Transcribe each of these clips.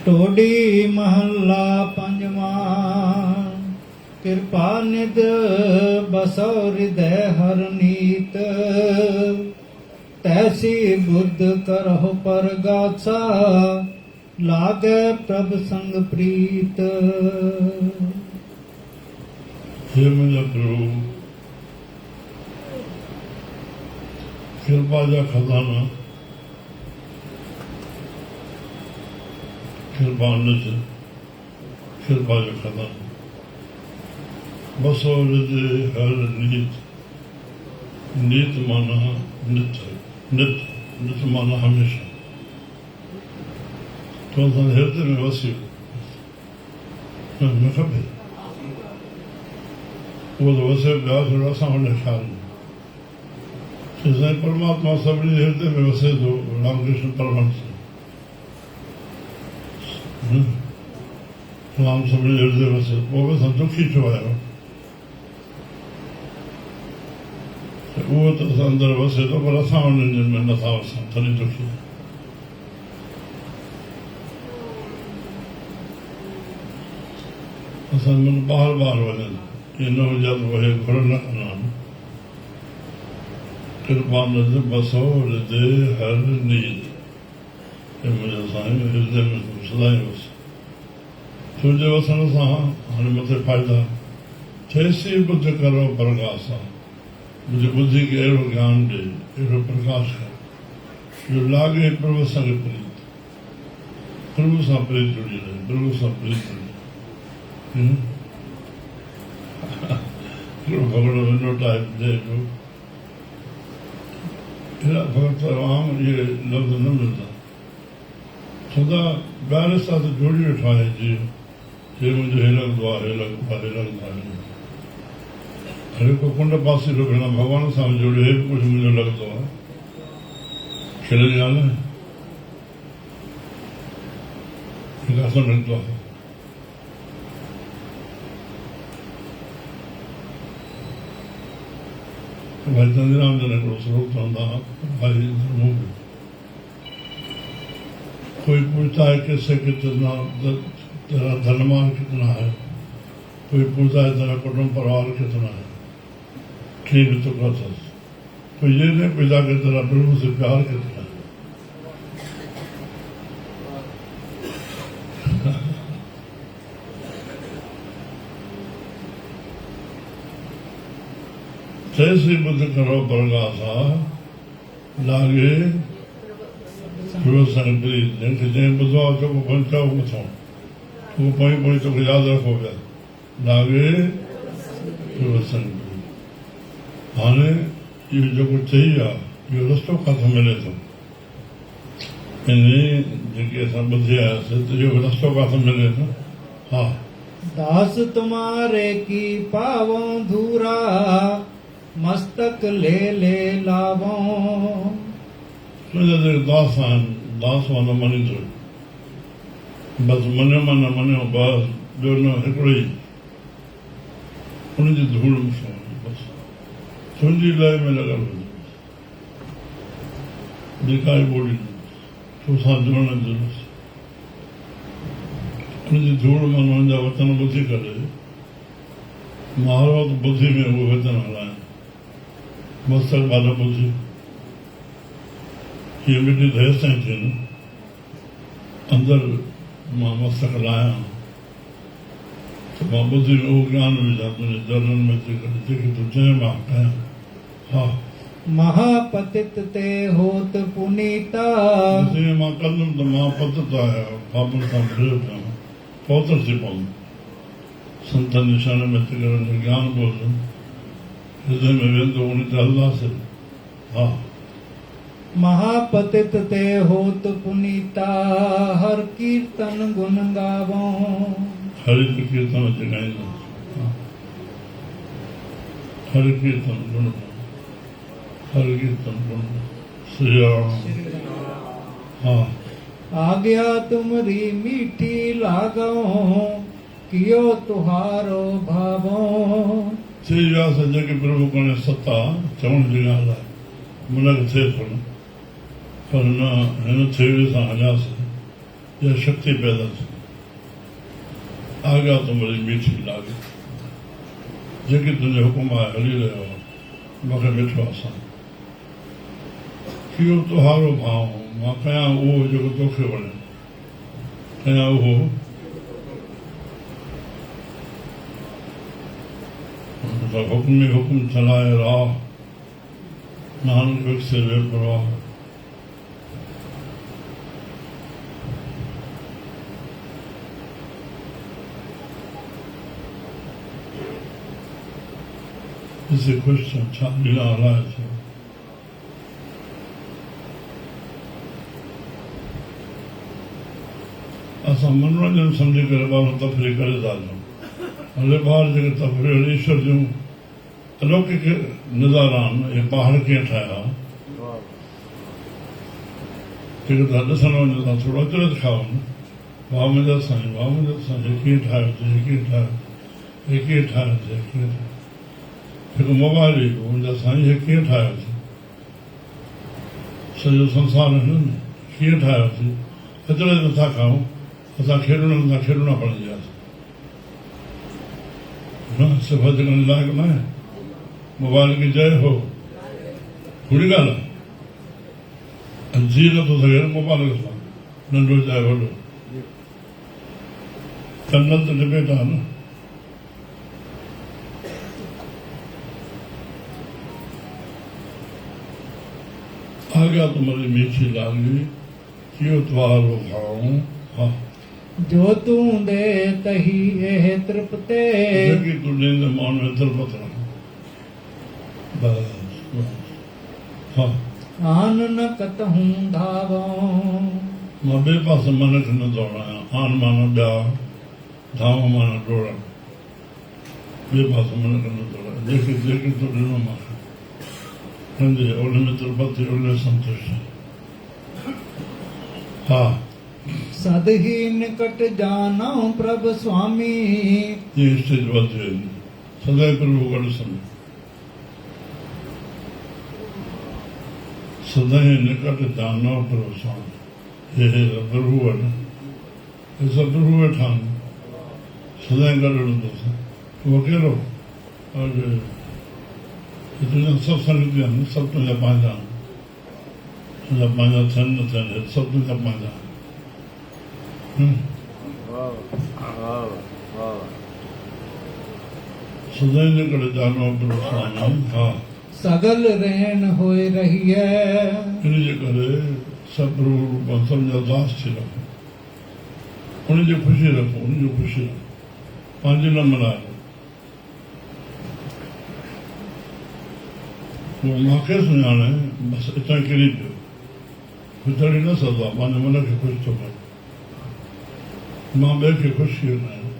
टोडी महला पंजवा कृपा निध बसो हृदय हर नीत तैसी बुद्ध करहो पर गाछा लागे प्रभ संग प्रीत। हे मुझा प्रभु कृपा जा खजाना कृपा निज कृपा जा खजाना बसो हृदय हर नीत नीत माना नित्य नित नित माना हमेशा तो हृदय में वसी न खपे वो तो वैसे व्यास और असामान्य ख्याल जैसे परमात्मा सभी हृदय में वसे तो रामकृष्ण परमहंस राम सभी हृदय वसे वो वैसा दुखी छो आयो वो तो अंदर वसे तो पर असामान्य में नथा वसा थोड़ी दुखी असां मन बार बार वञनि ये न जब वहे घुर न अनान कृपा नज बसो हृदय हर नीत ये मुझे साईं हृदय में सदाई वस तुझे वसन सां हाणे मथे फ़ाइदा थेसी बुद्ध करो प्रकाशा मुझे बुद्धि के अहिड़ो ज्ञान ॾे अहिड़ो प्रकाश कर जो लागे प्रभु संग प्रीत प्रभु सां प्रीत जुड़ी रहे प्रभु सां प्रीत जुड़ी भगवान विंडो टाइप दे जो भगत आम ये लफ्ज़ न मिलता सदा ॿाहिरि सां त जोड़ी वेठा आहे जे मुंहिंजो हे लॻंदो आहे हे लॻंदो आहे हे लॻंदो आहे हर को कुंड पासे थो भेण भॻवान सां जोड़ियो हे बि कुझु मुंहिंजो लॻंदो आहे कहिड़ी ॻाल्हि आहे हिकु असर मिलंदो आहे भाई चंदीराम जन हिकिड़ो श्लोक चवंदा भाई मुंह में कोई पूछता है किससे कितना तेरा धनमान कितना है कोई पूछता है तेरा कुटुंब परिवार कितना है ठीक तो कहता तो ये नहीं पूछा कि तेरा प्रभु से प्यार कितना है जैसे बुद्ध करो प्रकाशा लागे प्रभु संग प्रीत जंहिं ॿुधो आहे चओ चओ ॿुधो तूं पोइ पोइ तोखे यादि रखो पिया लागे प्रभु संग प्रीत हाणे इहो जेको चई आहे इहो रस्तो किथां मिले थो इन जेके असां ॿुधी आयासीं त इहो रस्तो किथां मिले थो हा दास तुम्हारे की पावों धूरा मस्तक ले ले लावों दास आहिनि दास माना मनी थो बसि मञियो माना मञियो बसि ॿियो न हिकिड़ो ई उनजी धूड़ मूंखे बसि तुंहिंजी लय में लॻल हुजे जेका ॿोड़ी तोसां जुड़ण ज़रूरत उनजी धूड़ माना हुनजा वचन ॿुधी करे महाराज बुद्धि में उहे वचन हलाइनि मस्तक वाला बुद्धि ये मिट्टी देर ताईं थी न अंदर मां मस्तक लाया तो मां बुद्धि में उहो ज्ञान विझां तुंहिंजे चरणनि में जेके तूं चए मां कयां हा महापतित ते होत पुनीता जीअं मां कंदुमि त मां पतित आहियां बाबुनि सां भरियो पिया पवित्र थी पवंदुमि संतनि निशान में अची करे ज्ञान ॿोलंदुमि हृदय में वेंदो उन ते हलंदासीं हा महापतित ते होत पुनीता हर कीर्तन गुण गावों हरि कीर्तन अची ॻाईंदा हरि कीर्तन गुण हरि कीर्तन गुण श्री राम हाँ आज्ञा तुमरी मीठी लागो कियो तुहारो भावो थी वियासीं जेके प्रभु कोन्हे सता चवण जी ॻाल्हि आहे मुनक थिए थो न पर न हिन थिएरी सां हलियासीं इहा शक्ति पैदा थी आॻियां तुम्हारी मीठी लागे जेकी तुंहिंजे हुकुम आहे हली रहियो आहे मूंखे ॾिठो असां इहो तुहारो भाव मां कयां उहो जेको तोखे वणे कयां उहो हुकुम में हुकुम चलाए राह नानक विकसे वे परवाह इसे खुश छा छा लीला हलाए थो असां मनोरंजन सम्झी करे ॿार तफ़री करे था अचूं हले ॿार जेके तफ़री ईश्वर जूं अलौकिक नज़ारा आहिनि इहे पहाड़ कीअं ठाहिया जेके तव्हां ॾिसण वञो था थोरो अचरज खाओ न वाह मुंहिंजा साईं हे कीअं ठाहियो अथई हे कीअं ठाहियो हे कीअं ठाहियो अथई हे कीअं ठाहियो हिकु मोबाइल ई मुंहिंजा साईं हे कीअं ठाहियो अथई सॼो संसार हिन में कीअं ठाहियो अथई अचरज नथा खाऊं असां खेॾणा पढ़ंदासीं न सिफ़त करण लाइक़ु न आहे मोबाइल खे जय हो थोरी ॻाल्हि आहे जी नथो सघे मोबाइल सां नंढो चाहे वॾो कन्नल त डिबेट आहे न आज्ञा तुम्हारी मीठी लागी कियो तुम्हारो खाऊं हा जो तूं दे तही एह तृप्ते जेकी तूं ॾींदे मां हुन में तृप्त रहां बस हा आन न कतहूं धावऊं मां ॿिए पासे मन खे न दौड़ायां आन माना ॿिया धाम माना डोड़ण ॿिए पासे मन खे न दौड़ायां जेकी तूं ॾिनो मूंखे हुनजे उन में तृप्त थी उन में संतुष्ट हा सदही निकट जाना प्रभु स्वामी ये स्टेज वधी वेंदी सदाई प्रभु गॾु सम्झो सदाई निकट जाना प्रभु स्वामी हे प्रभु वटि हे सभु प्रभु वेठा आहिनि सदाई गॾु रहंदोसीं उहो कहिड़ो तुंहिंजा सभु संगती आहिनि सभु तुंहिंजा पंहिंजा आहिनि तुंहिंजा पंहिंजा थियनि न थियनि सभु तुंहिंजा पंहिंजा आहिनि सदाई निकट जानो प्रभु स्वामी हा सगल रहन होए रही है इनजे करे सभु रूप सम्झो दास थी रखो उनजी ख़ुशी रखो उनजी ख़ुशी रखो पंहिंजी न मल्हायो उहो मूंखे सुञाणे बसि हितां किरी पियो ख़ुशि न सघंदो आहे पंहिंजे मन खे ख़ुशि थो करे मां ॿिए खे ख़ुशि थी वेंदो आहियां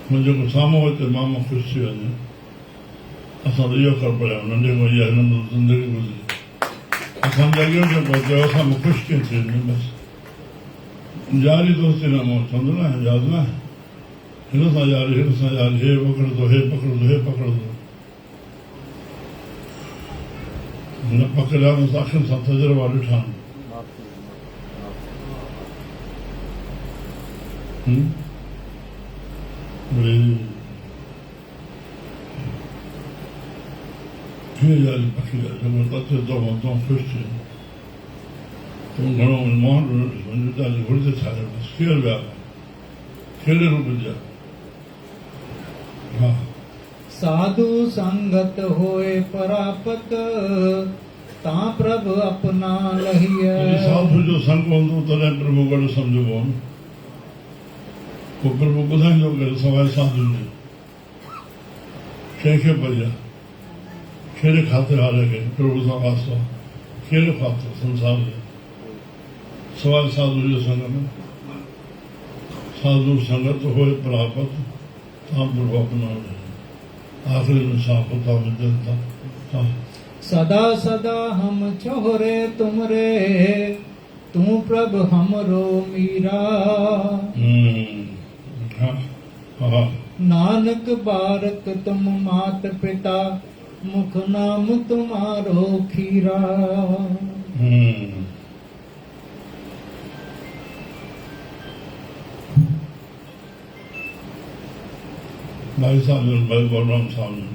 मुंहिंजो को साम्हूं अचे मां ख़ुशि थी वञे असां त इहो कर पिया नंढे खां इहा हिन ज़िंदगी गुज़री असांजा इहो जेको चयो असां में ख़ुशि कीअं थी वञे बसि यारी दोस्ती न मां चवंदो न यादि न हिन सां यारी हे पकड़ंदो हे पकड़ंदो न पकड़िया त अखियुनि सां तजुर्बा ॾिठा आहिनि कीअं यारी पकी आहे जेको तथे तो ख़ुशि थी तूं घणो मोहन ॾिसो घुरिजे छा बसि केरु विया कहिड़े रूप जा हा साधु संगत होए परापत ता प्रभु अपना लहिए साधु जो संग हूंदो तॾहिं प्रभु गॾु सम्झबो न पोइ प्रभु ॿुधाईंदो करे सवाइ साधु जो कंहिंखे भॼा कहिड़े खाते हारे खे प्रभु सां वास्तो कहिड़े खातो संसार जो सवाइ साधु जो संग में साधु संगत होए परापत ता प्रभु अपना लहिए आखिरी में साफ होता में जनता सदा सदा हम छोरे तुमरे तू प्रभु हमरो मीरा नानक बारक तुम मात पिता मुख नाम तुम्हारो खीरा भाई साहब ने भाई बलराम साहब ने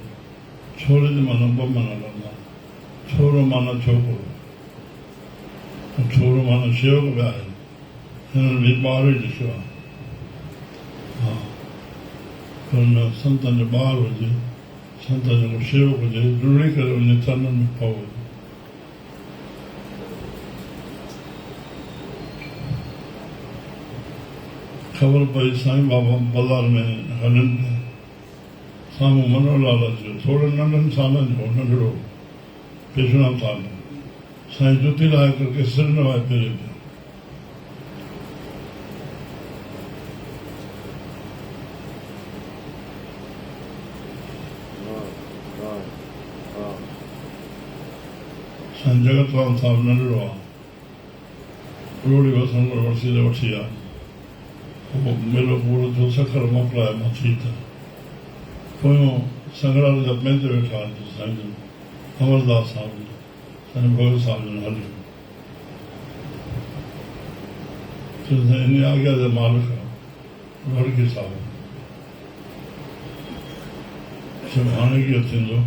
छोरे जो माना ब माना लगा छोरो माना छोकरो छोरो माना शेवक भी आहे हिननि बि ॿार ई ॾिसो आहे हा पर संतनि जो ॿार हुजे संतनि जो शेवक हुजे जुड़ी करे उन चरणनि में पवे ख़बर पई साईं बाबा बाज़ार में हलनि पिया साम्हूं मनोलाल अचियो थोरे नंढनि सालनि जो नंढड़ो पेशुराम साहिब साईं जुती लाहे करके सिर नवाए फिरे पियो साईं जगतराम साहिब नंढड़ो आहे रोड़ी वसण वरसी वठी आहे मेलो पूरो जो सखर मोकिलाए मथी त पोयों संगराल जा पंहिंज वेठा आहिनि साईं जन अमरदास साहिब साईं भगत साहिब जन हलियो इन आज्ञा जे मालिक लड़की साहिब हाणे कीअं थींदो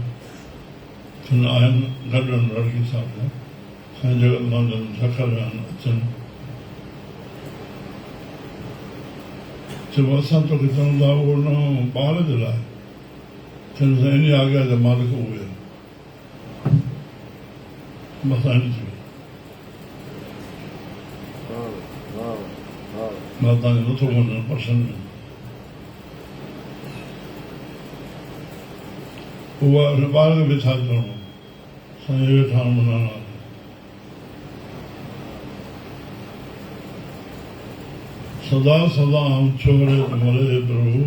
आहिनि गॾनि लड़की साहिब साईं जगतनाथ जन सखर में आहिनि अचनि चलो असां तोखे चऊं था उहो न ॿार जे लाइ इन आज्ञा जा मालिक उहे बस आहिनि थी मां तव्हांजो नथो वञा पर्सन में उहा ॿार खे बि छा चवणो साईं वेठा मनाना सदा सदा हम छोरे तुम्हारे प्रभु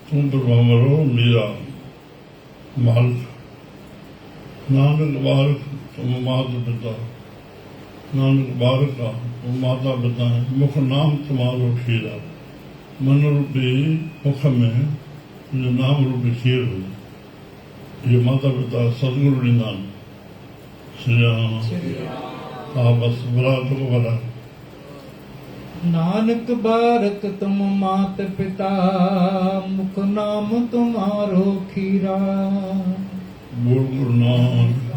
तुम प्रभु मरो मीरा मालिक नानक बालक तुम माता पिता नानक बालक तुम माता पिता मुख नाम तुम्हारो खीरा मन रूपी मुख में जो नाम रूपी खीर हुई ये माता पिता सदगुरु ॾींदा आहिनि श्री राम हा बसि भला तो भला नानक बारक तुम मात पिता मुख नाम तुम्हारो खीरा बोल गुरु नानक